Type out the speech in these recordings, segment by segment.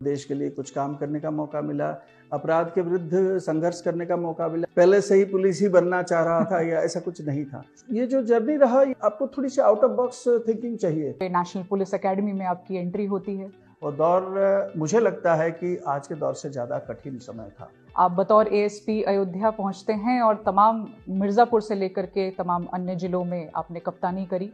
देश के लिए कुछ काम करने का मौका मिला, अपराध के विरुद्ध संघर्ष करने का मौका मिला। पहले से ही पुलिस ही बनना चाह रहा था या ऐसा कुछ नहीं था। ये जो जर्नी रहा, आपको थोड़ी सी आउट ऑफ बॉक्स थिंकिंग चाहिए। नेशनल पुलिस एकेडमी में आपकी एंट्री होती है और दौर मुझे लगता है कि आज के दौर से ज़्यादा कठिन समय था। आप बतौर एएसपी अयोध्या पहुंचते हैं और तमाम मिर्ज़ापुर से लेकर के तमाम अन्य जिलों में आपने कप्तानी करी।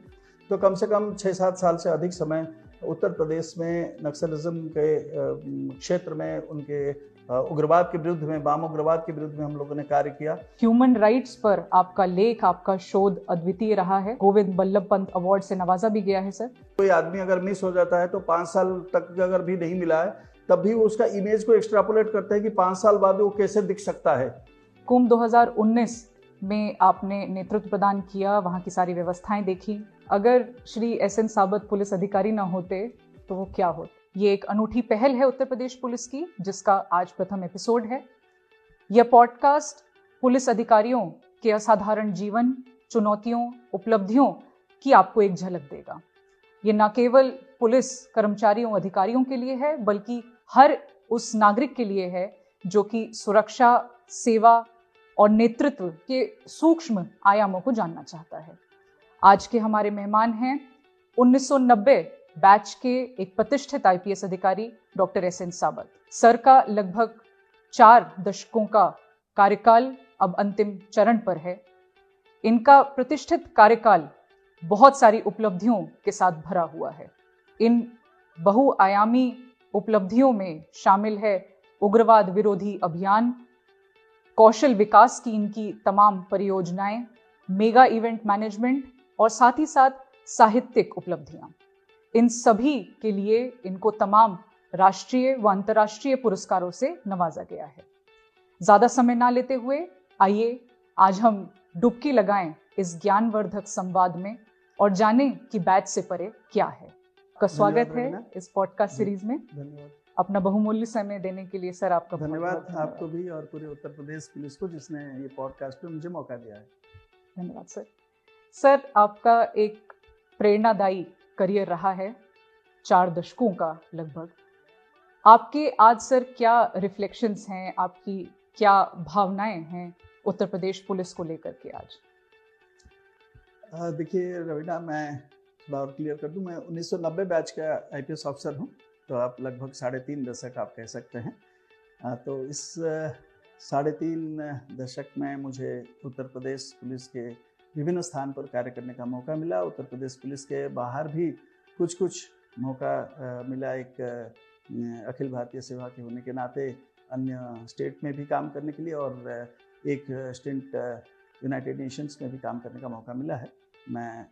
तो कम से कम 6-7 साल से अधिक समय उत्तर प्रदेश में नक्सलिज्म के क्षेत्र में, उनके उग्रवाद के विरुद्ध में, वाम उग्रवाद के विरुद्ध में हम लोगों ने कार्य किया। ह्यूमन राइट्स पर आपका लेख, आपका शोध अद्वितीय रहा है। गोविंद बल्लभ पंत अवार्ड से नवाजा भी गया है सर। कोई आदमी अगर मिस हो जाता है तो 5 साल तक अगर भी नहीं मिला है, तब भी उसका इमेज को एक्सट्रापोलेट करते हैं कि 5 साल बाद वो कैसे दिख सकता है। कुंभ 2019 में आपने नेतृत्व प्रदान किया, वहाँ की सारी व्यवस्थाएं देखी। अगर श्री एसएन साबत पुलिस अधिकारी ना होते तो वो क्या होता? ये एक अनूठी पहल है उत्तर प्रदेश पुलिस की, जिसका आज प्रथम एपिसोड है। यह पॉडकास्ट पुलिस अधिकारियों के असाधारण जीवन, चुनौतियों, उपलब्धियों की आपको एक झलक देगा। ये न केवल पुलिस कर्मचारियों, अधिकारियों के लिए है, बल्कि हर उस नागरिक के लिए है जो कि सुरक्षा, सेवा और नेतृत्व के सूक्ष्म आयामों को जानना चाहता है। आज के हमारे मेहमान हैं 1990 बैच के एक प्रतिष्ठित आईपीएस अधिकारी डॉक्टर एसएन साबत। सर का लगभग 4 दशकों का कार्यकाल अब अंतिम चरण पर है। इनका प्रतिष्ठित कार्यकाल बहुत सारी उपलब्धियों के साथ भरा हुआ है। इन बहुआयामी उपलब्धियों में शामिल है उग्रवाद विरोधी अभियान, कौशल विकास की इनकी तमाम परियोजनाएं, मेगा इवेंट मैनेजमेंट और साथ ही साथ साहित्यिक उपलब्धियां। इन सभी के लिए इनको तमाम राष्ट्रीय व अंतर्राष्ट्रीय पुरस्कारों से नवाजा गया है। ज्यादा समय ना लेते हुए आइए आज हम डुबकी लगाएं इस ज्ञानवर्धक संवाद में और जानें कि बैच से परे क्या है। आपका स्वागत है इस पॉडकास्ट सीरीज में। धन्यवाद। अपना बहुमूल्य समय देने के लिए सर आपका धन्यवाद। आपको भी और पूरे उत्तर प्रदेश पुलिस को जिसने ये पॉडकास्ट पे मुझे मौका दिया है। धन्यवाद सर। सर, आपका एक प्रेरणादायी करियर रहा है, 4 दशकों का लगभग। आपके आज सर क्या रिफ्लेक्शंस हैं, आपकी क्या भावनाएं हैं उत्तर प्रदेश पुलिस को लेकर के आज? देखिए रवीना, मैं थोड़ा और क्लियर कर दूं, मैं 1990 बैच का आईपीएस ऑफिसर हूं, तो आप लगभग 3.5 दशक आप कह सकते हैं। तो इस 3.5 दशक में मुझे उत्तर प्रदेश पुलिस के विभिन्न स्थान पर कार्य करने का मौका मिला। उत्तर प्रदेश पुलिस के बाहर भी कुछ मौका मिला। एक अखिल भारतीय सेवा के होने के नाते अन्य स्टेट में भी काम करने के लिए, और एक स्टिंट यूनाइटेड नेशंस में भी काम करने का मौका मिला है। मैं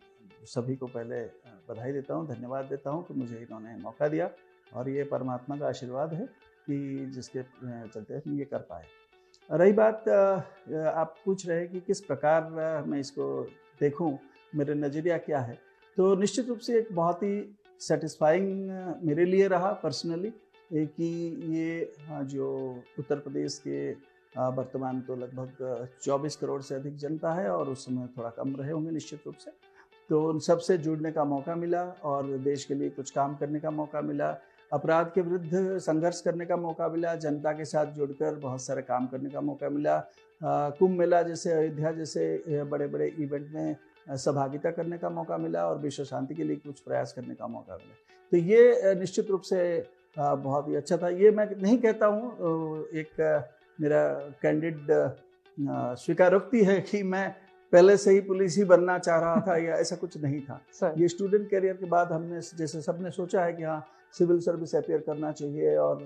सभी को पहले बधाई देता हूँ, धन्यवाद देता हूँ कि मुझे इन्होंने मौका दिया, और ये परमात्मा का आशीर्वाद है कि जिसके चलते हम ये कर पाए। रही बात, आप पूछ रहे हैं कि किस प्रकार मैं इसको देखूं, मेरे नज़रिया क्या है, तो निश्चित रूप से एक बहुत ही सेटिस्फाइंग मेरे लिए रहा पर्सनली कि ये जो उत्तर प्रदेश के वर्तमान तो लगभग 24 करोड़ से अधिक जनता है, और उस समय थोड़ा कम रहे होंगे निश्चित रूप से, तो उन सब से जुड़ने का मौका मिला और देश के लिए कुछ काम करने का मौका मिला, अपराध के विरुद्ध संघर्ष करने का मौका मिला, जनता के साथ जुड़कर बहुत सारे काम करने का मौका मिला, कुंभ मेला जैसे, अयोध्या जैसे बड़े बड़े इवेंट में सहभागिता करने का मौका मिला, और विश्व शांति के लिए कुछ प्रयास करने का मौका मिला। तो ये निश्चित रूप से बहुत ही अच्छा था। ये मैं नहीं कहता हूँ, एक मेरा कैंडिड स्वीकारोक्ति है कि मैं पहले से ही पुलिस ही बनना चाह रहा था या ऐसा कुछ नहीं था। ये स्टूडेंट करियर के बाद हमने, जैसे सबने सोचा है कि हाँ सिविल सर्विस अपियर करना चाहिए, और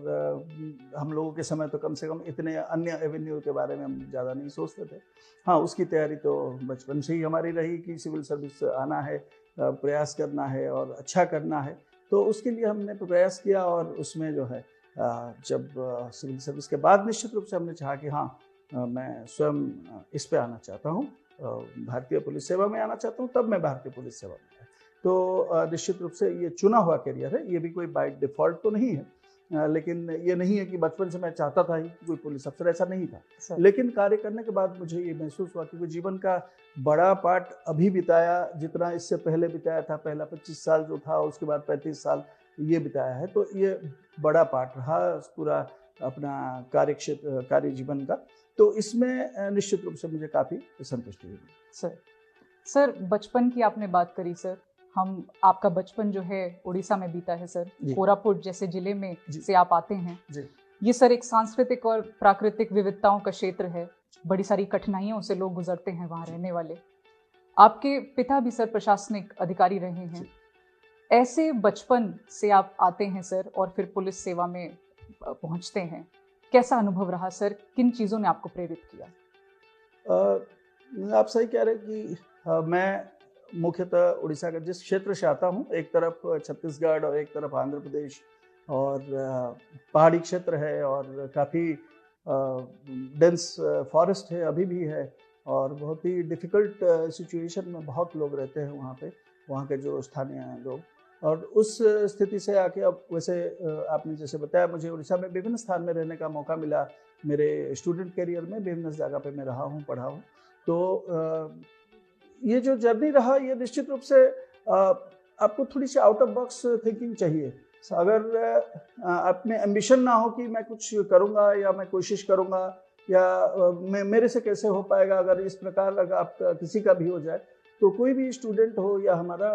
हम लोगों के समय तो कम से कम इतने अन्य एवेन्यू के बारे में हम ज़्यादा नहीं सोचते थे। हाँ, उसकी तैयारी तो बचपन से ही हमारी रही कि सिविल सर्विस आना है, प्रयास करना है और अच्छा करना है, तो उसके लिए हमने प्रयास किया। और उसमें जो है जब सिविल सर्विस के बाद निश्चित रूप से हमने चाहा कि हाँ मैं स्वयं इस पे आना चाहता हूँ, भारतीय पुलिस सेवा में आना चाहता हूँ, तब मैं भारतीय पुलिस सेवा में आया। तो निश्चित रूप से ये चुना हुआ करियर है, ये भी कोई बाय डिफ़ॉल्ट तो नहीं है, लेकिन ये नहीं है कि बचपन से मैं चाहता था ही कोई पुलिस अफसर, ऐसा नहीं था। लेकिन कार्य करने के बाद मुझे ये महसूस हुआ कि जीवन का बड़ा पार्ट अभी बिताया जितना इससे पहले बिताया था। पहला 25 साल जो था, उसके बाद 35 साल ये बिताया है। तो ये बड़ा पार्ट रहा पूरा अपना कार्य जीवन का। तो इसमें निश्चित रूप से मुझे काफ़ी संतुष्टि हुई। सर बचपन की आपने बात करी सर, आपका बचपन जो है उड़ीसा में बीता है सर, कोरापुट जैसे जिले में से आप आते हैं जी। ये सर एक सांस्कृतिक और प्राकृतिक विविधताओं का क्षेत्र है, बड़ी सारी कठिनाइयों से लोग गुजरते हैं वहाँ रहने वाले। आपके पिता भी सर प्रशासनिक अधिकारी रहे हैं, ऐसे बचपन से आप आते हैं सर और फिर पुलिस सेवा में पहुँचते हैं, कैसा अनुभव रहा सर? किन चीज़ों ने आपको प्रेरित किया? आप सही कह रहे हैं कि मैं मुख्यतः उड़ीसा का जिस क्षेत्र से आता हूँ, एक तरफ छत्तीसगढ़ और एक तरफ आंध्र प्रदेश, और पहाड़ी क्षेत्र है और काफ़ी डेंस फॉरेस्ट है, अभी भी है, और बहुत ही डिफ़िकल्ट सिचुएशन में बहुत लोग रहते हैं वहाँ पे, वहाँ के जो स्थानीय लोग। और उस स्थिति से आके अब वैसे आपने जैसे बताया, मुझे उड़ीसा में विभिन्न स्थान में रहने का मौका मिला। मेरे स्टूडेंट करियर में विभिन्न जगह पे मैं रहा हूँ, पढ़ा हूँ। तो ये जो जर्नी रहा, ये निश्चित रूप से आपको थोड़ी सी आउट ऑफ बॉक्स थिंकिंग चाहिए। अगर आप में एम्बिशन ना हो कि मैं कुछ करूँगा या मैं कोशिश करूँगा या मेरे से कैसे हो पाएगा, अगर इस प्रकार अगर आप किसी का भी हो जाए, तो कोई भी स्टूडेंट हो या हमारा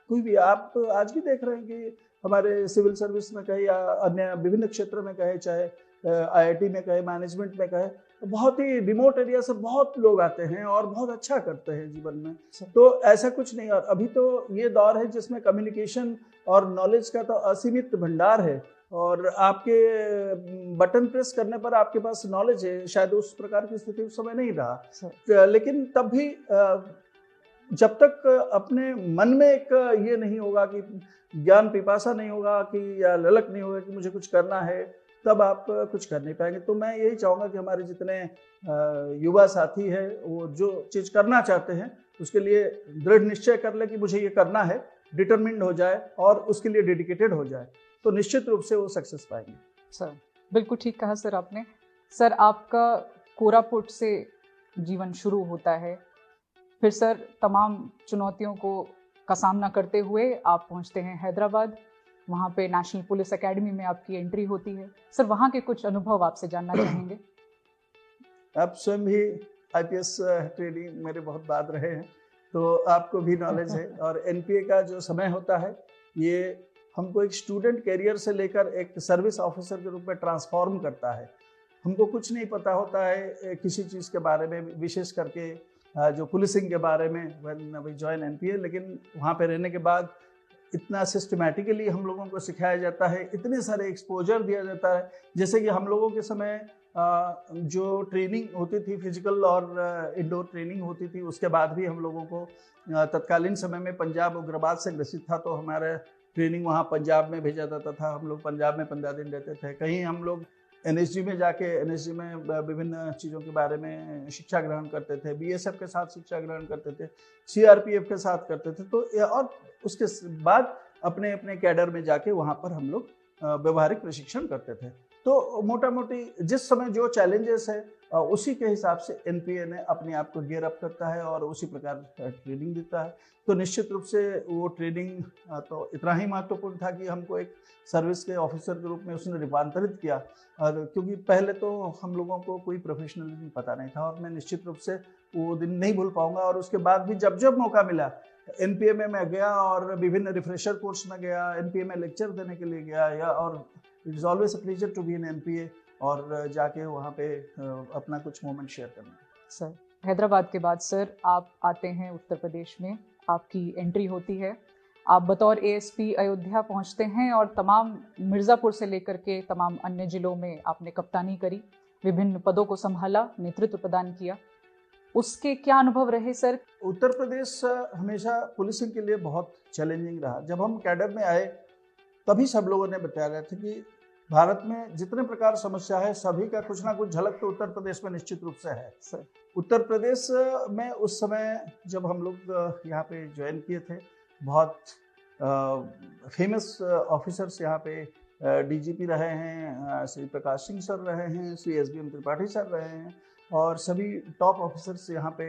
कोई भी, आप आज भी देख रहे हैं कि हमारे सिविल सर्विस में कहे या अन्य विभिन्न क्षेत्र में कहे, चाहे IIT में कहे, मैनेजमेंट में कहे, बहुत ही रिमोट एरिया से बहुत लोग आते हैं और बहुत अच्छा करते हैं जीवन में। तो ऐसा कुछ नहीं। और अभी तो ये दौर है जिसमें कम्युनिकेशन और नॉलेज का तो असीमित भंडार है, और आपके बटन प्रेस करने पर आपके पास नॉलेज है। शायद उस प्रकार की स्थिति उस समय नहीं रहा, लेकिन तब भी जब तक अपने मन में एक ये नहीं होगा कि ज्ञान पिपासा नहीं होगा कि या ललक नहीं होगा कि मुझे कुछ करना है, तब आप कुछ कर नहीं पाएंगे। तो मैं यही चाहूँगा कि हमारे जितने युवा साथी हैं, वो जो चीज़ करना चाहते हैं उसके लिए दृढ़ निश्चय कर ले कि मुझे ये करना है, डिटरमिन्ड हो जाए और उसके लिए डेडिकेटेड हो जाए, तो निश्चित रूप से वो सक्सेस पाएंगे। सर बिल्कुल ठीक कहा सर आपने। सर आपका कोरापुट से जीवन शुरू होता है, फिर सर तमाम चुनौतियों का सामना करते हुए आप पहुंचते हैं हैदराबाद, वहाँ पे नेशनल पुलिस एकेडमी में आपकी एंट्री होती है। सर वहाँ के कुछ अनुभव आपसे जानना चाहेंगे। आप स्वयं भी IPS ट्रेनिंग मेरे बहुत बाद रहे हैं, तो आपको भी नॉलेज है। और NPA का जो समय होता है, ये हमको एक स्टूडेंट कैरियर से लेकर एक सर्विस ऑफिसर के रूप में ट्रांसफॉर्म करता है। हमको कुछ नहीं पता होता है किसी चीज़ के बारे में, विशेष करके जो पुलिसिंग के बारे में, व्हेन वी जॉइन NPA। लेकिन वहाँ पे रहने के बाद इतना सिस्टमैटिकली हम लोगों को सिखाया जाता है, इतने सारे एक्सपोजर दिया जाता है। जैसे कि हम लोगों के समय जो ट्रेनिंग होती थी, फिजिकल और इंडोर ट्रेनिंग होती थी, उसके बाद भी हम लोगों को तत्कालीन समय में पंजाब उग्रवाद से ग्रसित था, तो हमारा ट्रेनिंग वहाँ पंजाब में भेजा जाता था। हम लोग पंजाब में 15 दिन रहते थे। कहीं हम लोग NSG में जाके NSG में विभिन्न चीज़ों के बारे में शिक्षा ग्रहण करते थे, BSF के साथ शिक्षा ग्रहण करते थे, CRPF के साथ करते थे। तो और उसके बाद अपने अपने कैडर में जाके वहाँ पर हम लोग व्यवहारिक प्रशिक्षण करते थे। तो मोटा मोटी जिस समय जो चैलेंजेस है, उसी के हिसाब से NPA ने अपने आप को गियर अप करता है और उसी प्रकार ट्रेनिंग देता है। तो निश्चित रूप से वो ट्रेनिंग तो इतना ही महत्वपूर्ण था कि हमको एक सर्विस के ऑफिसर के रूप में उसने रूपांतरित किया। और क्योंकि पहले तो हम लोगों को कोई प्रोफेशनलिज्म पता नहीं था, और मैं निश्चित रूप से वो दिन नहीं भूल पाऊंगा। और उसके बाद भी जब जब मौका मिला, NPA में मैं गया और विभिन्न रिफ्रेशर कोर्स में गया, NPA में लेक्चर देने के लिए गया, या और it is always a pleasure to be in NPA, और जाके वहाँ पे अपना कुछ मोमेंट शेयर करना। सर हैदराबाद के बाद सर आप आते हैं उत्तर प्रदेश में, आपकी एंट्री होती है, आप बतौर ASP अयोध्या पहुंचते हैं और तमाम मिर्ज़ापुर से लेकर के तमाम अन्य जिलों में आपने कप्तानी करी, विभिन्न पदों को संभाला, नेतृत्व प्रदान किया। उसके क्या अनुभव रहे सर? उत्तर प्रदेश हमेशा पुलिसिंग के लिए बहुत चैलेंजिंग रहा। जब हम कैडर में आए, तभी सब लोगों ने बताया गया था कि भारत में जितने प्रकार समस्या है, सभी का कुछ ना कुछ झलक तो उत्तर प्रदेश में निश्चित रूप से है। सर उत्तर प्रदेश में उस समय जब हम लोग यहाँ पे ज्वाइन किए थे, बहुत फेमस ऑफिसर्स यहाँ पे DGP रहे हैं, श्री प्रकाश सिंह सर रहे हैं, श्री SBM त्रिपाठी सर रहे हैं, और सभी टॉप ऑफिसर्स यहाँ पे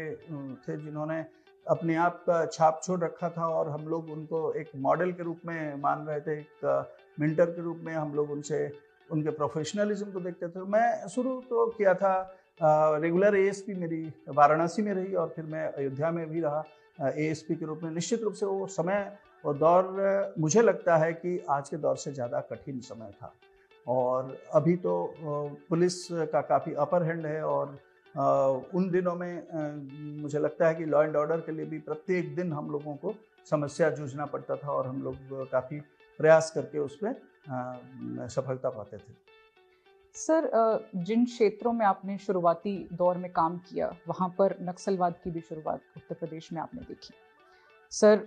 थे जिन्होंने अपने आप का छाप छोड़ रखा था और हम लोग उनको एक मॉडल के रूप में मान रहे थे, एक मेंटर के रूप में हम लोग उनसे उनके प्रोफेशनलिज्म को देखते थे। मैं शुरू तो किया था, रेगुलर एएसपी मेरी वाराणसी में रही और फिर मैं अयोध्या में भी रहा एएसपी के रूप में। निश्चित रूप से वो समय और दौर मुझे लगता है कि आज के दौर से ज़्यादा कठिन समय था, और अभी तो पुलिस का काफ़ी अपर हैंड है, और उन दिनों में मुझे लगता है कि लॉ एंड ऑर्डर के लिए भी प्रत्येक दिन हम लोगों को समस्या जूझना पड़ता था, और हम लोग काफ़ी प्रयास करके उसमें सफलता पाते थे। सर, जिन क्षेत्रों में आपने शुरुआती दौर में काम किया, वहाँ पर नक्सलवाद की भी शुरुआत उत्तर प्रदेश में आपने देखी। सर,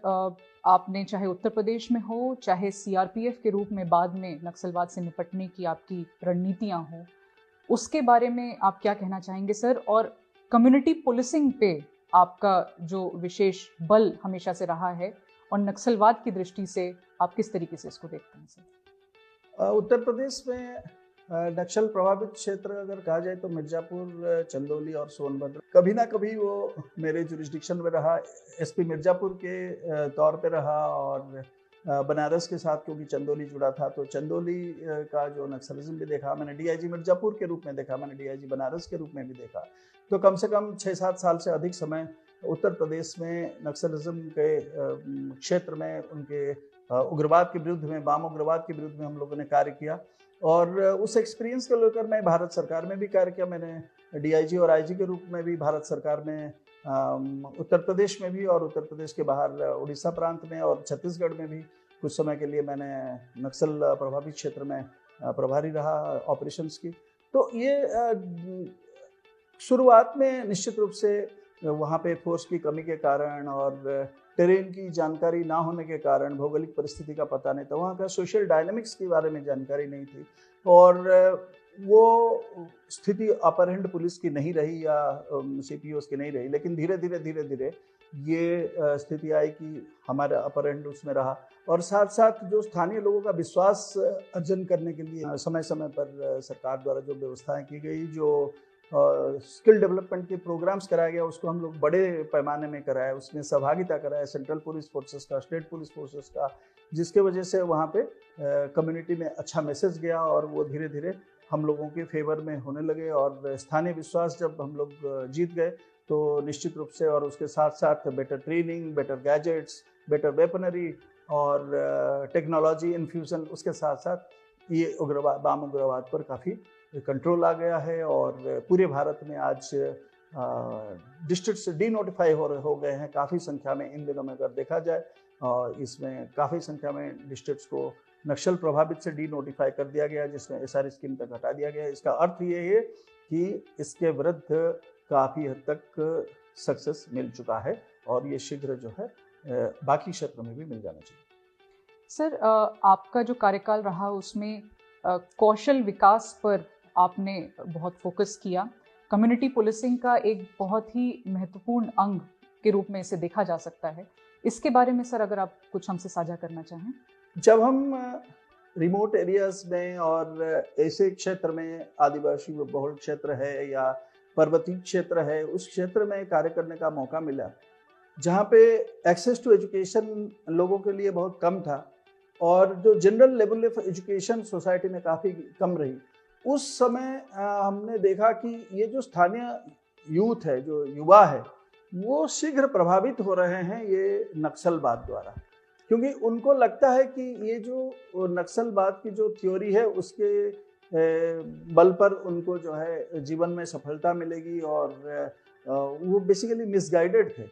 आपने चाहे उत्तर प्रदेश में हो, चाहे सीआरपीएफ के रूप में बाद में नक्सलवाद से निपटने की आपकी रणनीतियाँ हों, उसके बारे में आप क्या कहना चाहेंगे सर? और कम्युनिटी पुलिसिंग पे आपका जो विशेष बल हमेशा से रहा है, और नक्सलवाद की दृष्टि से आप किस तरीके से इसको देखते हैं सर? उत्तर प्रदेश में नक्सल प्रभावित क्षेत्र अगर कहा जाए तो मिर्जापुर, चंदौली और सोनभद्र कभी ना कभी वो मेरे जुरिस्डिक्शन में रहा। एसपी मिर्जापुर के तौर पे रहा, और बनारस के साथ क्योंकि चंदौली जुड़ा था, तो चंदौली का जो नक्सलिज्म भी देखा मैंने, डीआईजी मिर्जापुर के रूप में देखा मैंने, डीआईजी बनारस के रूप में भी देखा। तो कम से कम 6-7 साल से अधिक समय उत्तर प्रदेश में नक्सलिज्म के क्षेत्र में, उनके उग्रवाद के विरुद्ध में, वाम उग्रवाद के विरुद्ध में हम लोगों ने कार्य किया। और उस एक्सपीरियंस को लेकर मैं भारत सरकार में भी कार्य किया। मैंने डीआईजी और आईजी के रूप में भी भारत सरकार में, उत्तर प्रदेश में भी, और उत्तर प्रदेश के बाहर उड़ीसा प्रांत में और छत्तीसगढ़ में भी कुछ समय के लिए मैंने नक्सल प्रभावित क्षेत्र में प्रभारी रहा ऑपरेशंस की। तो ये शुरुआत में निश्चित रूप से वहाँ पे फोर्स की कमी के कारण और टेरेन की जानकारी ना होने के कारण, भौगोलिक परिस्थिति का पता नहीं था, वहाँ का सोशल डायनामिक्स के बारे में जानकारी नहीं थी, और वो स्थिति अपर हैंड पुलिस की नहीं रही या सीपीओस की नहीं रही। लेकिन धीरे धीरे ये स्थिति आई कि हमारा अपर हैंड उसमें रहा, और साथ साथ जो स्थानीय लोगों का विश्वास अर्जन करने के लिए समय समय पर सरकार द्वारा जो व्यवस्थाएं की गई, जो स्किल डेवलपमेंट के प्रोग्राम्स कराया गया, उसको हम लोग बड़े पैमाने में कराए, उसमें सहभागिता कराया सेंट्रल पुलिस फोर्सेस का, स्टेट पुलिस फोर्सेस का, जिसके वजह से वहाँ पे कम्युनिटी में अच्छा मैसेज गया, और वो धीरे धीरे हम लोगों के फेवर में होने लगे। और स्थानीय विश्वास जब हम लोग जीत गए तो निश्चित रूप से, और उसके साथ साथ better training, better gadgets, better weaponry और टेक्नोलॉजी इन्फ्यूजन, उसके साथ साथ ये उग्रवाद, वाम उग्रवाद पर काफ़ी कंट्रोल आ गया है। और पूरे भारत में आज डिस्ट्रिक्ट से डी नोटिफाई हो गए हैं काफ़ी संख्या में इन दिनों में अगर देखा जाए, और इसमें काफ़ी संख्या में डिस्ट्रिक्ट्स को नक्सल प्रभावित से डी नोटिफाई कर दिया गया, जिसमें एसआर स्कीम तक हटा दिया गया। इसका अर्थ ये है कि इसके विरुद्ध काफ़ी हद तक सक्सेस मिल चुका है, और ये शीघ्र जो है बाकी क्षेत्रों में भी मिल जाना चाहिए। सर, आपका जो कार्यकाल रहा उसमें कौशल विकास पर आपने बहुत फोकस किया। कम्युनिटी पुलिसिंग का एक बहुत ही महत्वपूर्ण अंग के रूप में इसे देखा जा सकता है। इसके बारे में सर अगर आप कुछ हमसे साझा करना चाहें। जब हम रिमोट एरियाज में और ऐसे क्षेत्र में, आदिवासी बहुल क्षेत्र है या पर्वतीय क्षेत्र है, उस क्षेत्र में कार्य करने का मौका मिला, जहाँ पे एक्सेस टू एजुकेशन लोगों के लिए बहुत कम था, और जो general level of education society में काफ़ी कम रही, उस समय हमने देखा कि ये जो स्थानीय यूथ है, जो युवा है, वो शीघ्र प्रभावित हो रहे हैं ये नक्सलवाद द्वारा, क्योंकि उनको लगता है कि ये जो नक्सलवाद की जो थ्योरी है उसके बल पर उनको जो है जीवन में सफलता मिलेगी, और वो बेसिकली मिसगाइडेड थे।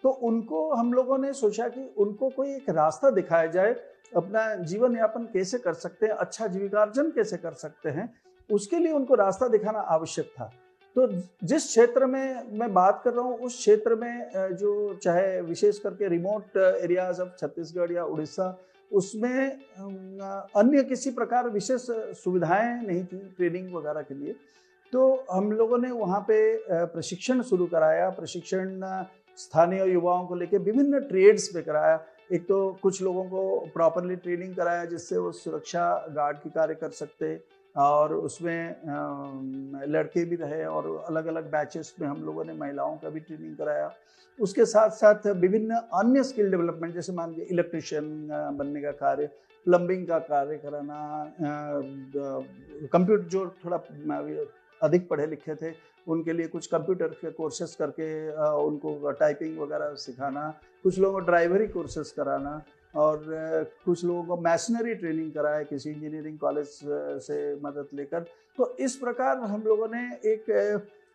तो उनको हम लोगों ने सोचा कि उनको कोई एक रास्ता दिखाया जाए, अपना जीवन यापन कैसे कर सकते हैं, अच्छा जीविकार्जन कैसे कर सकते हैं, उसके लिए उनको रास्ता दिखाना आवश्यक था। तो जिस क्षेत्र में मैं बात कर रहा हूँ, उस क्षेत्र में जो चाहे विशेष करके रिमोट एरियाज ऑफ छत्तीसगढ़ या उड़ीसा, उसमें अन्य किसी प्रकार विशेष सुविधाएं नहीं थी ट्रेनिंग वगैरह के लिए। तो हम लोगों ने वहाँ पे प्रशिक्षण शुरू कराया, प्रशिक्षण स्थानीय युवाओं को लेके विभिन्न ट्रेड्स पे कराया। एक तो कुछ लोगों को प्रॉपरली ट्रेनिंग कराया जिससे वो सुरक्षा गार्ड की कार्य कर सकते, और उसमें लड़के भी रहे और अलग अलग बैचेस में हम लोगों ने महिलाओं का भी ट्रेनिंग कराया। उसके साथ साथ विभिन्न अन्य स्किल डेवलपमेंट, जैसे मान लीजिए इलेक्ट्रिशियन बनने का कार्य, प्लम्बिंग का कार्य कराना, कंप्यूटर जो थोड़ा अधिक पढ़े लिखे थे उनके लिए कुछ कंप्यूटर के कोर्सेज करके उनको टाइपिंग वगैरह सिखाना, कुछ लोगों को ड्राइवरी कोर्सेज कराना और कुछ लोगों को मैशनरी ट्रेनिंग कराया किसी इंजीनियरिंग कॉलेज से मदद लेकर। तो इस प्रकार हम लोगों ने एक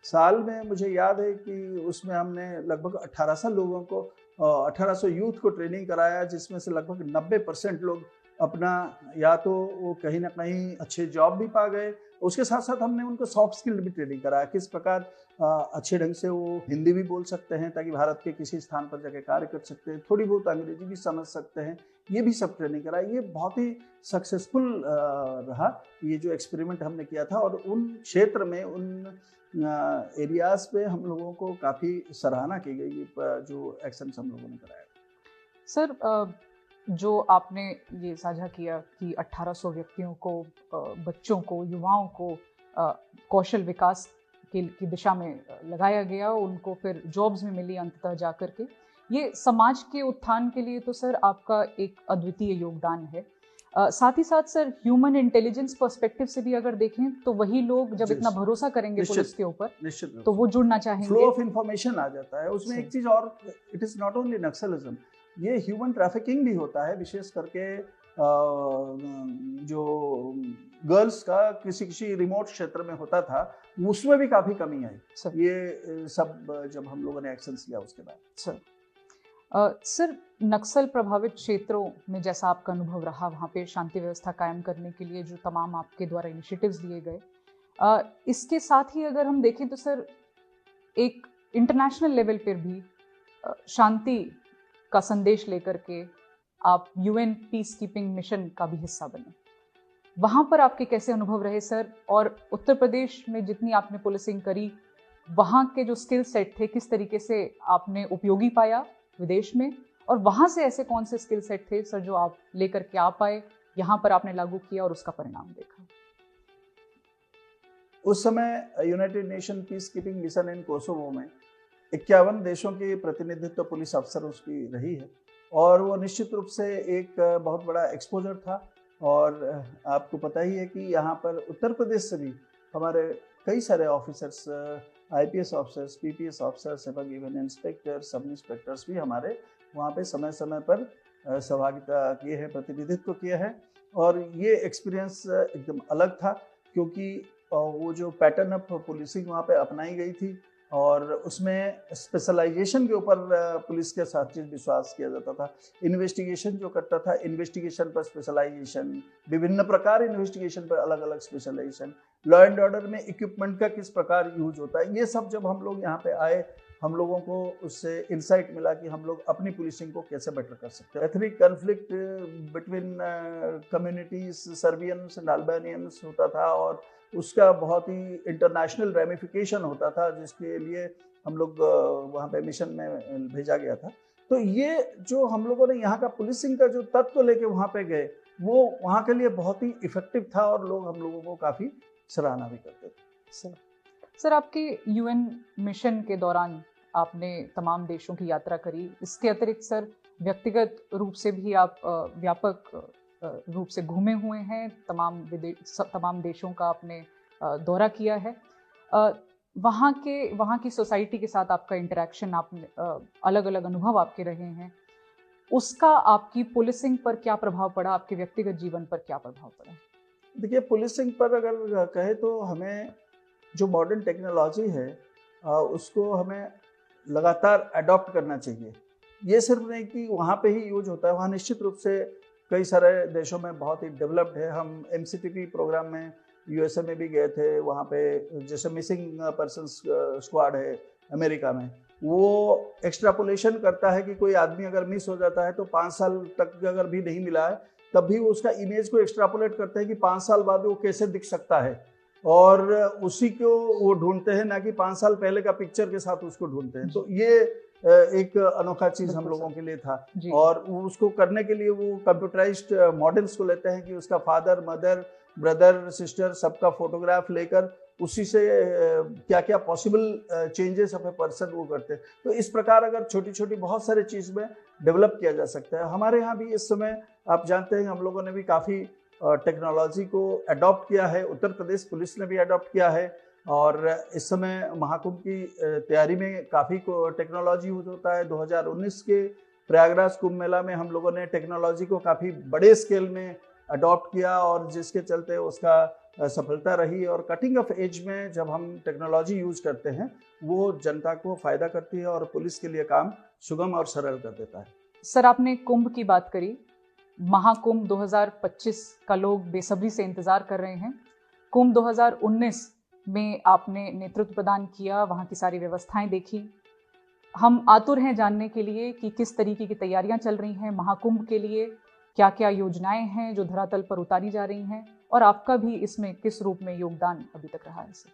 साल में, मुझे याद है कि उसमें हमने लगभग 1800 लोगों को 1800 यूथ को ट्रेनिंग कराया, जिसमें से लगभग 90% लोग अपना या तो वो कहीं ना कहीं अच्छे जॉब भी पा गए। उसके साथ साथ हमने उनको सॉफ्ट स्किल भी ट्रेनिंग कराया, किस प्रकार अच्छे ढंग से वो हिंदी भी बोल सकते हैं ताकि भारत के किसी स्थान पर जाकर कार्य कर सकते हैं, थोड़ी बहुत अंग्रेजी भी समझ सकते हैं, ये भी सब ट्रेनिंग कराया। ये बहुत ही सक्सेसफुल रहा ये जो एक्सपेरिमेंट हमने किया था, और उन क्षेत्र में उन एरियाज पे हम लोगों को काफ़ी सराहना की गई जो एक्शन हम लोगों ने कराया। सर, जो आपने ये साझा किया कि 1800 व्यक्तियों को, बच्चों को, युवाओं को कौशल विकास की दिशा में लगाया गया, उनको फिर जॉब्स में मिली अंततः जा कर के, ये समाज के उत्थान के लिए तो सर आपका एक अद्वितीय योगदान है। साथ ही साथ सर ह्यूमन इंटेलिजेंस पर्सपेक्टिव से भी अगर देखें तो वही लोग जब इतना भरोसा करेंगे पुलिस के ऊपर, निश्चित तो वो जुड़ना चाहेंगे। फ्लो ऑफ इंफॉर्मेशन आ जाता है उसमें। एक चीज और, it is not only Naxalism, ये ह्यूमन ट्रैफिकिंग भी होता है, विशेष करके जो गर्ल्स का किसी रिमोट क्षेत्र में होता था, उसमें भी काफी कमी आई। ये सब जब हम लोगों ने एक्शन लिया उसके बाद। सर, नक्सल प्रभावित क्षेत्रों में जैसा आपका अनुभव रहा, वहाँ पे शांति व्यवस्था कायम करने के लिए जो तमाम आपके द्वारा इनिशिएटिव्स लिए गए, इसके साथ ही अगर हम देखें तो सर एक इंटरनेशनल लेवल पर भी शांति का संदेश लेकर के आप यूएन पीस कीपिंग मिशन का भी हिस्सा बने। वहाँ पर आपके कैसे अनुभव रहे सर? और उत्तर प्रदेश में जितनी आपने पुलिसिंग करी, वहाँ के जो स्किल सेट थे किस तरीके से आपने उपयोगी पाया विदेश में, और वहाँ से ऐसे कौन से स्किल सेट थे सर जो आप लेकर के आ पाए, यहाँ पर आपने लागू किया और उसका परिणाम देखा? उस समय United Nation peace keeping mission in Kosovo में 51 देशों की प्रतिनिधित्व पुलिस अफसर उसकी रही है, और वो निश्चित रूप से एक बहुत बड़ा एक्सपोजर था। और आपको पता ही है कि यहाँ पर उत्तर प्रदेश से भी हमारे कई सारे officers, IPS officers, PPS officers एवं इवन इंस्पेक्टर, सब इंस्पेक्टर्स भी हमारे वहाँ पे समय समय पर सहभागिता किए हैं, प्रतिनिधित्व किए हैं। और ये एक्सपीरियंस एकदम अलग था, क्योंकि वो जो पैटर्न ऑफ पुलिसिंग वहाँ पे अपनाई गई थी, और उसमें स्पेशलाइजेशन के ऊपर पुलिस के साथ चीज विश्वास किया जाता था। इन्वेस्टिगेशन जो करता था, इन्वेस्टिगेशन पर स्पेशलाइजेशन, विभिन्न प्रकार इन्वेस्टिगेशन पर अलग अलग स्पेशलाइजेशन, लॉ एंड ऑर्डर में इक्विपमेंट का किस प्रकार यूज होता है, ये सब जब हम लोग यहाँ पे आए, हम लोगों को उससे इंसाइट मिला कि हम लोग अपनी पुलिसिंग को कैसे बेटर कर सकते हैं। Ethnic conflict between communities, Serbians and Albanians होता था, और उसका बहुत ही इंटरनेशनल रेमिफिकेशन होता था, जिसके लिए हम लोग वहाँ पे मिशन में भेजा गया था। तो ये जो हम लोगों ने यहाँ का पुलिसिंग का जो तत्व लेके वहाँ पे गए, वो वहाँ के लिए बहुत ही इफेक्टिव था, और लोग हम लोगों को काफ़ी सराहना भी करते थे। सर, आपके यूएन मिशन के दौरान आपने तमाम देशों की यात्रा करी। इसके अतिरिक्त सर व्यक्तिगत रूप से भी आप व्यापक रूप से घूमे हुए हैं, तमाम देशों का आपने दौरा किया है। वहाँ की सोसाइटी के साथ आपका इंटरेक्शन, आपने अलग अलग अनुभव आपके रहे हैं, उसका आपकी पुलिसिंग पर क्या प्रभाव पड़ा, आपके व्यक्तिगत जीवन पर क्या प्रभाव पड़ा? देखिए, पुलिसिंग पर अगर कहे तो हमें जो मॉडर्न टेक्नोलॉजी है उसको हमें लगातार अडॉप्ट करना चाहिए। ये सिर्फ नहीं कि वहाँ पे ही यूज होता है, वहाँ निश्चित रूप से कई सारे देशों में बहुत ही डेवलप्ड है। हम MCTP प्रोग्राम में USA में भी गए थे, वहाँ पे जैसे मिसिंग पर्सन्स स्क्वाड है अमेरिका में, वो एक्सट्रापोलेशन करता है कि कोई आदमी अगर मिस हो जाता है तो 5 साल तक अगर भी नहीं मिला है, तब भी उसका इमेज को एक्सट्रापोलेट करते हैं कि 5 साल बाद वो कैसे दिख सकता है, और उसी को वो ढूंढते हैं, ना कि 5 साल पहले का पिक्चर के साथ उसको ढूंढते हैं। तो ये एक अनोखा चीज हम लोगों के लिए था, और उसको करने के लिए वो कंप्यूटराइज्ड मॉडल्स को लेते हैं कि उसका फादर, मदर ब्रदर सिस्टर सबका फोटोग्राफ लेकर उसी से क्या क्या possible changes of a person वो करते हैं। तो इस प्रकार अगर छोटी छोटी बहुत सारी चीज़ में डेवलप किया जा सकता है। हमारे यहाँ भी इस समय आप जानते हैं हम लोगों ने भी काफ़ी टेक्नोलॉजी को अडॉप्ट किया है, उत्तर प्रदेश पुलिस ने भी अडॉप्ट किया है और इस समय महाकुंभ की तैयारी में काफ़ी टेक्नोलॉजी यूज होता है। 2019 के प्रयागराज कुंभ मेला में हम लोगों ने टेक्नोलॉजी को काफ़ी बड़े स्केल में अडॉप्ट किया और जिसके चलते उसका सफलता रही। और कटिंग ऑफ एज में जब हम टेक्नोलॉजी यूज करते हैं वो जनता को फायदा करती है और पुलिस के लिए काम सुगम और सरल कर देता है। सर, आपने कुंभ की बात करी, महाकुंभ 2025 का लोग बेसब्री से इंतजार कर रहे हैं। कुंभ 2019 में आपने नेतृत्व प्रदान किया, वहाँ की सारी व्यवस्थाएं देखी। हम आतुर हैं जानने के लिए कि किस तरीके की तैयारियां चल रही हैं महाकुंभ के लिए, क्या क्या योजनाएं हैं जो धरातल पर उतारी जा रही हैं और आपका भी इसमें किस रूप में योगदान अभी तक रहा है सर?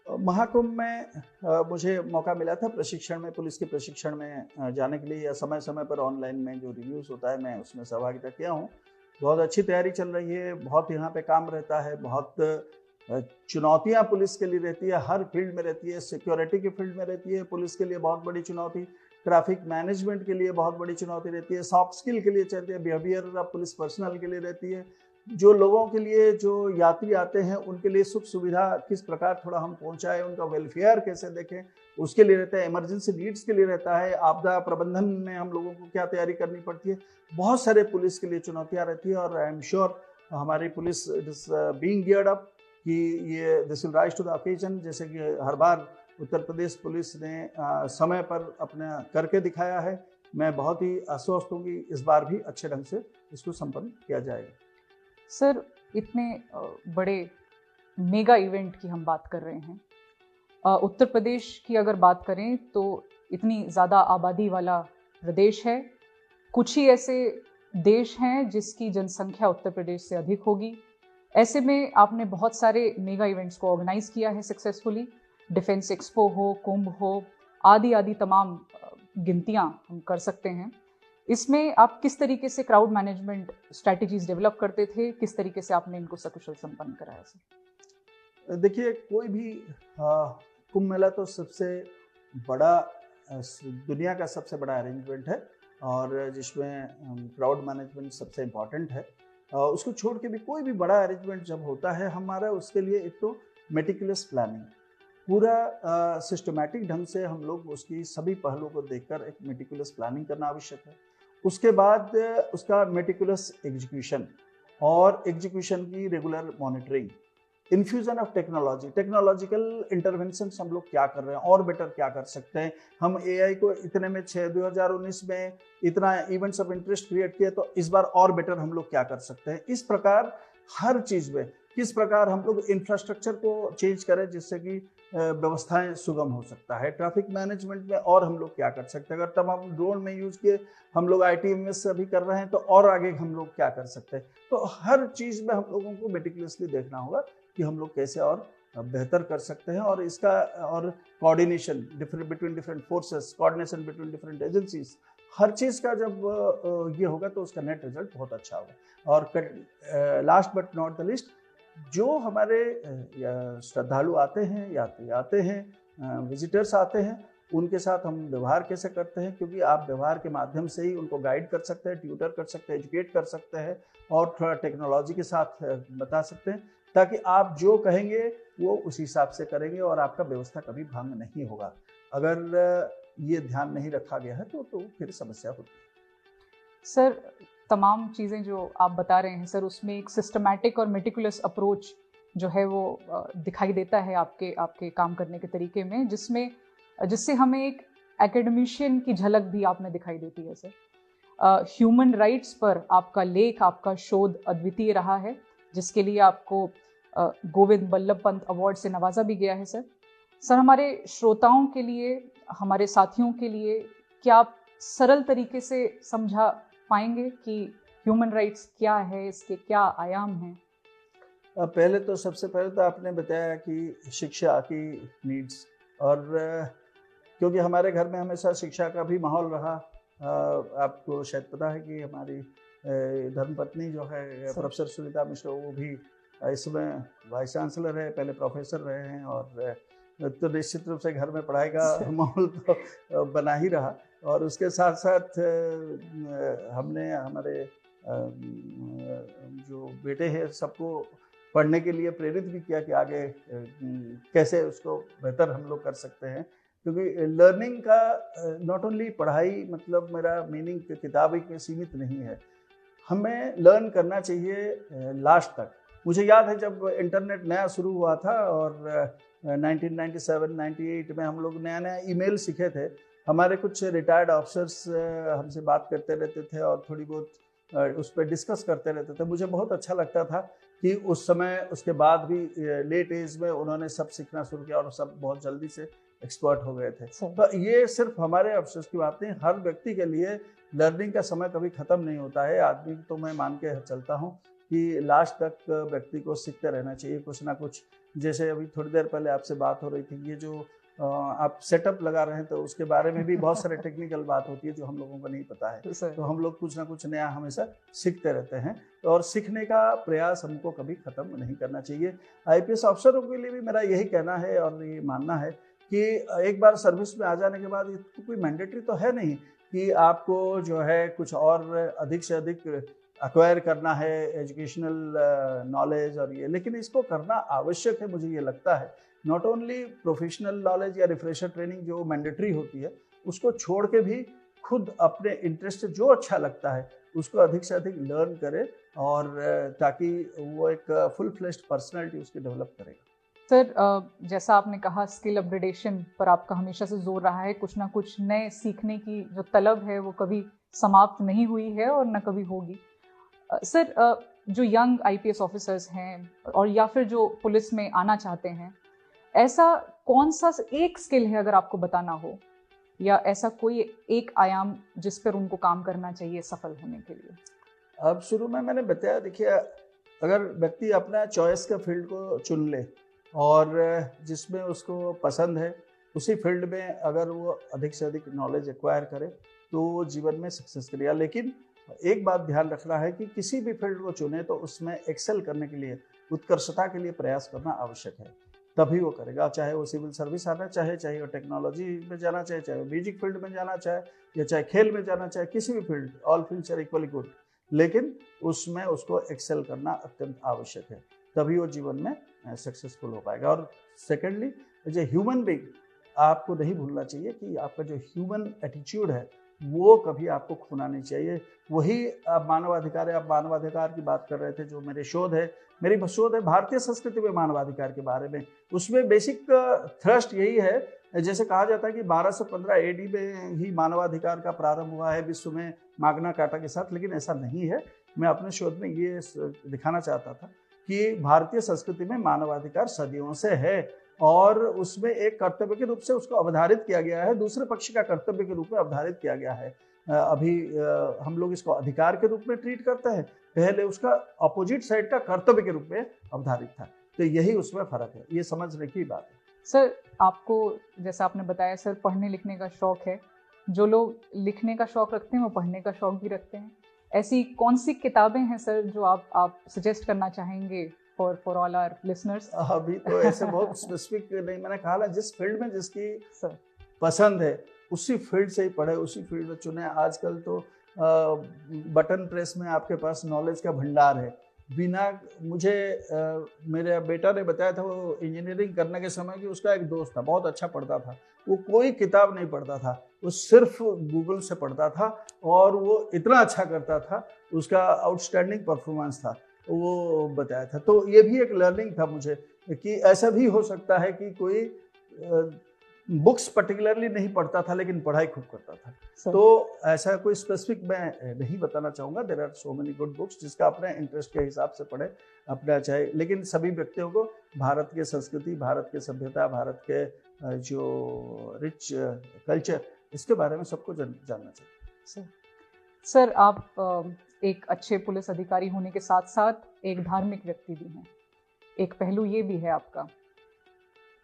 महाकुंभ में मुझे मौका मिला था प्रशिक्षण में, पुलिस के प्रशिक्षण में जाने के लिए, या समय समय पर ऑनलाइन में जो रिव्यूज़ होता है मैं उसमें सहभागिता किया हूँ। बहुत अच्छी तैयारी चल रही है, बहुत यहाँ पे काम रहता है, बहुत चुनौतियाँ पुलिस के लिए रहती है, हर फील्ड में रहती है। सिक्योरिटी के फील्ड में रहती है पुलिस के लिए बहुत बड़ी चुनौती, ट्रैफिक मैनेजमेंट के लिए बहुत बड़ी चुनौती रहती है, सॉफ्ट स्किल के लिए चलती है, बिहेवियर ऑफ पुलिस पर्सनल के लिए रहती है, जो लोगों के लिए, जो यात्री आते हैं उनके लिए सुख सुविधा किस प्रकार थोड़ा हम पहुंचाएं, उनका वेलफेयर कैसे देखें, उसके लिए रहता है। इमरजेंसी नीड्स के लिए रहता है, आपदा प्रबंधन में हम लोगों को क्या तैयारी करनी पड़ती है, बहुत सारे पुलिस के लिए चुनौतियां रहती है। और आई एम श्योर हमारी police is being geared up कि ये this will rise to the occasion. जैसे कि हर बार उत्तर प्रदेश पुलिस ने समय पर अपना करके दिखाया है। मैं बहुत ही आश्वस्त हूँ कि इस बार भी अच्छे ढंग से इसको संपन्न किया जाएगा। सर, इतने बड़े मेगा इवेंट की हम बात कर रहे हैं, उत्तर प्रदेश की अगर बात करें तो इतनी ज़्यादा आबादी वाला प्रदेश है, कुछ ही ऐसे देश हैं जिसकी जनसंख्या उत्तर प्रदेश से अधिक होगी। ऐसे में आपने बहुत सारे मेगा इवेंट्स को ऑर्गेनाइज किया है सक्सेसफुली, डिफेंस एक्सपो हो, कुंभ हो, आदि आदि तमाम गिनतियां हम कर सकते हैं। इसमें आप किस तरीके से क्राउड मैनेजमेंट स्ट्रैटेजीज डेवलप करते थे, किस तरीके से आपने इनको सकुशल संपन्न कराया सर? देखिए, कोई भी कुंभ मेला तो सबसे बड़ा दुनिया का सबसे बड़ा अरेंजमेंट है और जिसमें क्राउड मैनेजमेंट सबसे इम्पॉर्टेंट है। उसको छोड़ के भी कोई भी बड़ा अरेंजमेंट जब होता है हमारा, उसके लिए एक तो मेटिकुलस प्लानिंग, पूरा सिस्टमैटिक ढंग से हम लोग उसकी सभी पहलुओं को देखकर एक मेटिकुलस प्लानिंग करना आवश्यक है। उसके बाद उसका मेटिकुलस एग्जीक्यूशन और एग्जीक्यूशन की regular monitoring, infusion of technology, technological interventions हम लोग क्या कर रहे हैं और बेटर क्या कर सकते हैं। हम एआई को इतने में 2019 में इतना इवेंट्स ऑफ इंटरेस्ट क्रिएट किए, तो इस बार और बेटर हम लोग क्या कर सकते हैं। इस प्रकार हर चीज़ में किस प्रकार हम लोग इंफ्रास्ट्रक्चर को चेंज करें जिससे कि व्यवस्थाएं सुगम हो सकता है। ट्रैफिक मैनेजमेंट में और हम लोग क्या कर सकते हैं, अगर तब हम ड्रोन में यूज किए, हम लोग ITMS से अभी कर रहे हैं, तो और आगे हम लोग क्या कर सकते हैं। तो हर चीज़ में हम लोगों को मेटिकुलसली देखना होगा कि हम लोग कैसे और बेहतर कर सकते हैं। और इसका और coordination between different forces, coordination between different agencies, हर चीज़ का जब ये होगा तो उसका नेट रिजल्ट बहुत अच्छा होगा। और last but not the list, जो हमारे श्रद्धालु आते हैं, यात्री आते हैं, विजिटर्स आते हैं, उनके साथ हम व्यवहार कैसे करते हैं, क्योंकि आप व्यवहार के माध्यम से ही उनको गाइड कर सकते हैं, ट्यूटर कर सकते हैं, एजुकेट कर सकते हैं और थोड़ा टेक्नोलॉजी के साथ बता सकते हैं, ताकि आप जो कहेंगे वो उस हिसाब से करेंगे और आपका व्यवस्था कभी भंग नहीं होगा। अगर ये ध्यान नहीं रखा गया है तो फिर समस्या होती है। सर, तमाम चीज़ें जो आप बता रहे हैं सर, उसमें एक सिस्टमैटिक और मेटिकुलस अप्रोच जो है वो दिखाई देता है आपके काम करने के तरीके में, जिससे हमें एक एकेडमिशियन की झलक भी आप में दिखाई देती है सर। ह्यूमन राइट्स पर आपका लेख, आपका शोध अद्वितीय रहा है, जिसके लिए आपको गोविंद बल्लभ पंत अवार्ड से नवाजा भी गया है सर। हमारे श्रोताओं के लिए, हमारे साथियों के लिए क्या आप सरल तरीके से समझा पाएंगे कि ह्यूमन राइट्स क्या है, इसके क्या आयाम हैं? पहले तो सबसे पहले तो आपने बताया कि शिक्षा की नीड्स, और क्योंकि हमारे घर में हमेशा शिक्षा का भी माहौल रहा। आपको शायद पता है कि हमारी धर्मपत्नी जो है प्रोफेसर सुनीता मिश्र, वो भी इसमें वाइस चांसलर है, पहले प्रोफेसर रहे हैं, और तो निश्चित रूप से घर में पढ़ाई का माहौल तो बना ही रहा। और उसके साथ साथ हमने हमारे जो बेटे हैं सबको पढ़ने के लिए प्रेरित भी किया कि आगे कैसे उसको बेहतर हम लोग कर सकते हैं, क्योंकि लर्निंग का नॉट ओनली पढ़ाई, मतलब मेरा मीनिंग किताबी में सीमित नहीं है, हमें लर्न करना चाहिए लास्ट तक। मुझे याद है जब इंटरनेट नया शुरू हुआ था और 1997-98 में हम लोग नया नया ईमेल सीखे थे, हमारे कुछ रिटायर्ड ऑफिसर्स हमसे बात करते रहते थे और थोड़ी बहुत उस पर डिस्कस करते रहते थे। मुझे बहुत अच्छा लगता था कि उस समय उसके बाद भी लेट एज में उन्होंने सब सीखना शुरू किया और सब बहुत जल्दी से एक्सपर्ट हो गए थे। तो ये सिर्फ हमारे अफसर्स की बात नहीं, हर व्यक्ति के लिए लर्निंग का समय कभी ख़त्म नहीं होता है। आदमी तो मैं मान के चलता हूँ कि लास्ट तक व्यक्ति को सीखते रहना चाहिए कुछ ना कुछ। जैसे अभी थोड़ी देर पहले आपसे बात हो रही थी, ये जो आप सेटअप लगा रहे हैं तो उसके बारे में भी बहुत सारे टेक्निकल बात होती है जो हम लोगों को नहीं पता है। तो हम लोग कुछ ना कुछ नया हमेशा सीखते रहते हैं और सीखने का प्रयास हमको कभी ख़त्म नहीं करना चाहिए। आईपीएस अफसरों के लिए भी मेरा यही कहना है और ये मानना है कि एक बार सर्विस में आ जाने के बाद ये कोई मैंडेटरी तो है नहीं कि आपको जो है कुछ और अधिक से अधिक एक्वायर करना है एजुकेशनल नॉलेज और ये, लेकिन इसको करना आवश्यक है। मुझे ये लगता है नॉट ओनली प्रोफेशनल नॉलेज या रिफ्रेशर ट्रेनिंग जो मैंडेटरी होती है, उसको छोड़ के भी खुद अपने इंटरेस्ट से जो अच्छा लगता है उसको अधिक से अधिक लर्न करे और ताकि वो एक फुल फ्लेश्ड पर्सनैलिटी उसकी डेवलप करेगा। सर, जैसा आपने कहा स्किल अपग्रेडेशन पर आपका हमेशा से जोर रहा है, कुछ ना कुछ नए सीखने की जो तलब है वो कभी समाप्त नहीं हुई है और न कभी होगी। सर, जो यंग आईपीएस ऑफिसर्स हैं और या फिर जो पुलिस में आना चाहते हैं, ऐसा कौन सा एक स्किल है अगर आपको बताना हो, या ऐसा कोई एक आयाम जिस पर उनको काम करना चाहिए सफल होने के लिए? अब शुरू में मैंने बताया, देखिए अगर व्यक्ति अपना चॉइस का फील्ड को चुन ले और जिसमें उसको पसंद है उसी फील्ड में अगर वो अधिक से अधिक नॉलेज एक्वायर करे तो वो जीवन में सक्सेस करेगा। लेकिन एक बात ध्यान रखना है कि किसी भी फील्ड को चुने तो उसमें एक्सेल करने के लिए, उत्कर्षता के लिए प्रयास करना आवश्यक है, तभी वो करेगा। चाहे वो सिविल सर्विस आना चाहे वो टेक्नोलॉजी में जाना चाहे वो म्यूजिक फील्ड में जाना चाहे या चाहे खेल में जाना चाहे, किसी भी field, all fields are equally good, लेकिन उसमें उसको एक्सेल करना अत्यंत आवश्यक है, तभी वो जीवन में सक्सेसफुल हो पाएगा। और secondly, as a human being आपको नहीं भूलना चाहिए कि आपका जो ह्यूमन एटीट्यूड है वो कभी आपको खोना नहीं चाहिए। वही मानवाधिकार है, आप मानवाधिकार की बात कर रहे थे, जो मेरी शोध है भारतीय संस्कृति में मानवाधिकार के बारे में। उसमें बेसिक थ्रस्ट यही है, जैसे कहा जाता है कि 1215 एडी में ही मानवाधिकार का प्रारंभ हुआ है विश्व में मैग्ना कार्टा के साथ, लेकिन ऐसा नहीं है। मैं अपने शोध में ये दिखाना चाहता था कि भारतीय संस्कृति में मानवाधिकार सदियों से है और उसमें एक कर्तव्य के रूप से उसको अवधारित किया गया है, दूसरे पक्ष का कर्तव्य के रूप में अवधारित किया गया है। अभी हम लोग इसको अधिकार के रूप में ट्रीट करते हैं, पहले उसका अपोजिट साइड का कर्तव्य के रूप में अवधारित था। तो यही उसमें फर्क है, ये समझने की बात है। सर, आपको जैसा आपने बताया सर, पढ़ने लिखने का शौक है। जो लोग लिखने का शौक रखते हैं वो पढ़ने का शौक भी रखते हैं। ऐसी कौन सी किताबें हैं सर जो आप सजेस्ट करना चाहेंगे फॉर ऑल आवर लिसनर्स? अभी तो ऐसे बहुत स्पेसिफिक नहीं, मैंने कहा ना जिस फील्ड में जिसकी पसंद है उसी फील्ड से ही पढ़े, उसी फील्ड में चुने। आजकल तो बटन प्रेस में आपके पास नॉलेज का भंडार है। बिना मुझे मेरे बेटा ने बताया था, वो इंजीनियरिंग करने के समय कि उसका एक दोस्त था, बहुत अच्छा पढ़ता था, वो कोई किताब नहीं पढ़ता था, वो सिर्फ गूगल से पढ़ता था और वो इतना अच्छा करता था, उसका आउटस्टैंडिंग परफॉर्मेंस था, वो बताया था। तो ये भी एक लर्निंग था मुझे कि ऐसा भी हो सकता है कि कोई बुक्स पर्टिकुलरली नहीं पढ़ता था लेकिन पढ़ाई खूब करता था। तो ऐसा कोई स्पेसिफिक मैं नहीं बताना चाहूँगा। There are so many good books, जिसका अपने इंटरेस्ट के हिसाब से पढ़े, अपना चाहे, लेकिन सभी व्यक्तियों को भारत की संस्कृति, भारत की सभ्यता, भारत के जो रिच कल्चर, इसके बारे में सबको जानना चाहिए। सर, आप एक अच्छे पुलिस अधिकारी होने के साथ साथ एक धार्मिक व्यक्ति भी हैं, एक पहलू ये भी है आपका।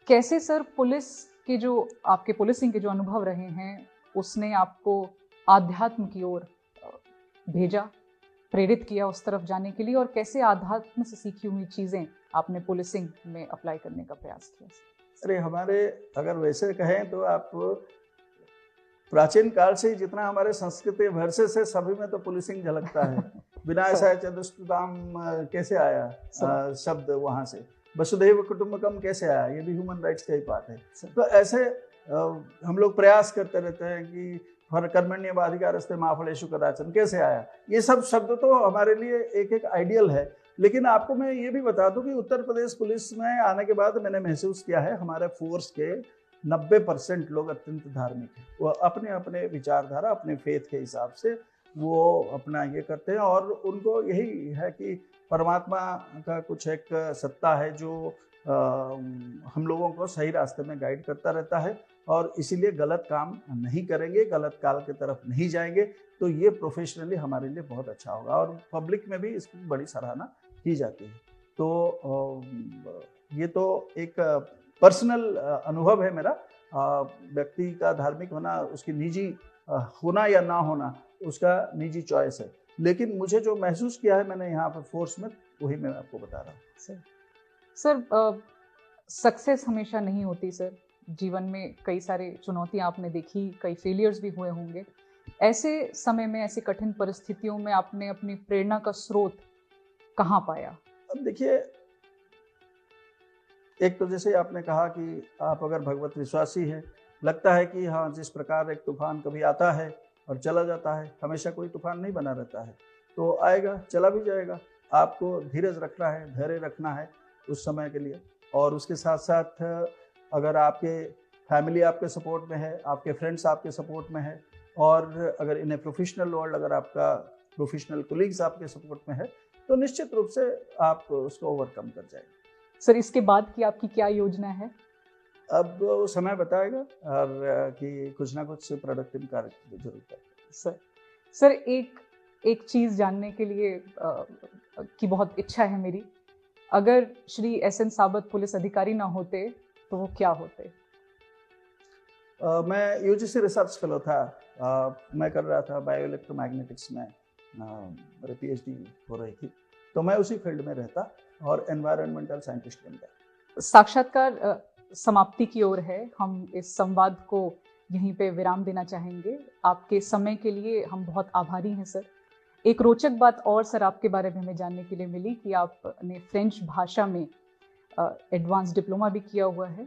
कैसे सर पुलिस के जो आपके पुलिसिंग के जो अनुभव रहे हैं उसने आपको आध्यात्म की ओर भेजा, प्रेरित किया उस तरफ जाने के लिए, और कैसे आध्यात्म से सीखी हुई चीजें आपने पुलिसिंग में अप्लाई करने का प्रयास किया? अरे हमारे, अगर वैसे कहें तो आप प्राचीन काल से जितना हमारे संस्कृति वर्षे से सभी में तो पुलिसिंग झलकता है। विनाशाय चतुष्टयम् कैसे आया शब्द वहां से, वसुधैव कुटुंबकम कैसे आया, ये भी ह्यूमन राइट्स का ही पार्ट है। तो ऐसे हम लोग प्रयास करते रहते हैं कि कर्मण्येवाधिकारस्ते मा फलेषु कदाचन कैसे आया। ये सब शब्द तो हमारे लिए एक एक आइडियल है। लेकिन आपको मैं ये भी बता दूं कि उत्तर प्रदेश पुलिस में आने के बाद मैंने महसूस किया है हमारे फोर्स के 90% लोग अत्यंत धार्मिक हैं। वो अपने अपने विचारधारा, अपने फेथ के हिसाब से वो अपना ये करते हैं, और उनको यही है कि परमात्मा का कुछ एक सत्ता है जो हम लोगों को सही रास्ते में गाइड करता रहता है, और इसीलिए गलत काम नहीं करेंगे, गलत काल की तरफ नहीं जाएंगे। तो ये प्रोफेशनली हमारे लिए बहुत अच्छा होगा, और पब्लिक में भी इसकी बड़ी सराहना की जाती है। तो ये तो एक पर्सनल अनुभव है मेरा। व्यक्ति का धार्मिक होना, उसकी निजी होना या ना होना, उसका निजी चॉइस है। लेकिन मुझे जो महसूस किया है मैंने यहाँ पर फोर्स में, वही मैं आपको बता रहा हूँ। सर, सक्सेस हमेशा नहीं होती सर। जीवन में कई सारे चुनौतियां आपने देखी, कई फेलियर्स भी हुए होंगे। ऐसे समय में, ऐसी कठिन परिस्थितियों में आपने अपनी प्रेरणा का स्रोत कहाँ पाया? अब देखिए, एक तो जैसे आपने कहा कि आप अगर भगवत विश्वासी हैं, लगता है कि हाँ, जिस प्रकार एक तूफान कभी आता है और चला जाता है, हमेशा कोई तूफान नहीं बना रहता है, तो आएगा चला भी जाएगा। आपको धीरज रखना है, धैर्य रखना है उस समय के लिए। और उसके साथ साथ अगर आपके फैमिली आपके सपोर्ट में है, आपके फ्रेंड्स आपके सपोर्ट में है, और अगर इन ए प्रोफेशनल वर्ल्ड अगर आपका प्रोफेशनल कोलीग्स आपके सपोर्ट में है, तो निश्चित रूप से आप उसको ओवरकम कर जाएंगे। सर, इसके बाद की आपकी क्या योजना है? अब वो समय बताएगा, और कि कुछ ना कुछ प्रोडक्टिव कार्य जरूर करें। सर, एक चीज जानने के लिए की बहुत इच्छा है मेरी। अगर श्री एसएन साबत पुलिस अधिकारी ना होते तो वो क्या होते? मैं यूजीसी रिसर्च फेलो था। मैं कर रहा था बायो इलेक्ट्रोमैग्नेटिक्स में, मेरी पीएचडी हो रही थी, तो मैं उसी फील्ड में रहता और एनवायरमेंटल साइंटिस्ट बन गया। साक्षात्कार समाप्ति की ओर है। हम इस संवाद को यहीं पे विराम देना चाहेंगे। आपके समय के लिए हम बहुत आभारी हैं सर। एक रोचक बात और सर आपके बारे में हमें जानने के लिए मिली कि आपने फ्रेंच भाषा में एडवांस डिप्लोमा भी किया हुआ है।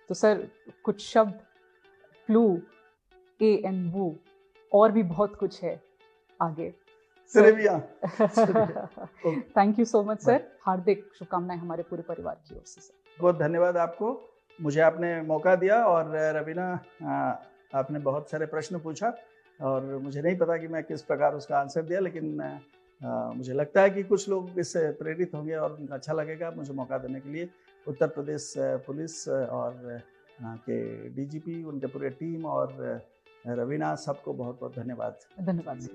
तो सर, कुछ शब्द फ्लू, ए एन वो, और भी बहुत कुछ है आगे। Thank you so much sir. हार्दिक शुभकामनाएं हमारे पूरे परिवार की ओर से सर। बहुत धन्यवाद आपको, मुझे आपने मौका दिया। और रवीना, आपने बहुत सारे प्रश्न पूछा और मुझे नहीं पता कि मैं किस प्रकार उसका आंसर दिया, लेकिन मुझे लगता है कि कुछ लोग इससे प्रेरित होंगे और अच्छा लगेगा मुझे मौका देने के लिए। उत्तर प्रदेश पुलिस और के डीजीपी, उनके पूरे टीम और रवीना, सबको बहुत बहुत धन्यवाद। धन्यवाद सर।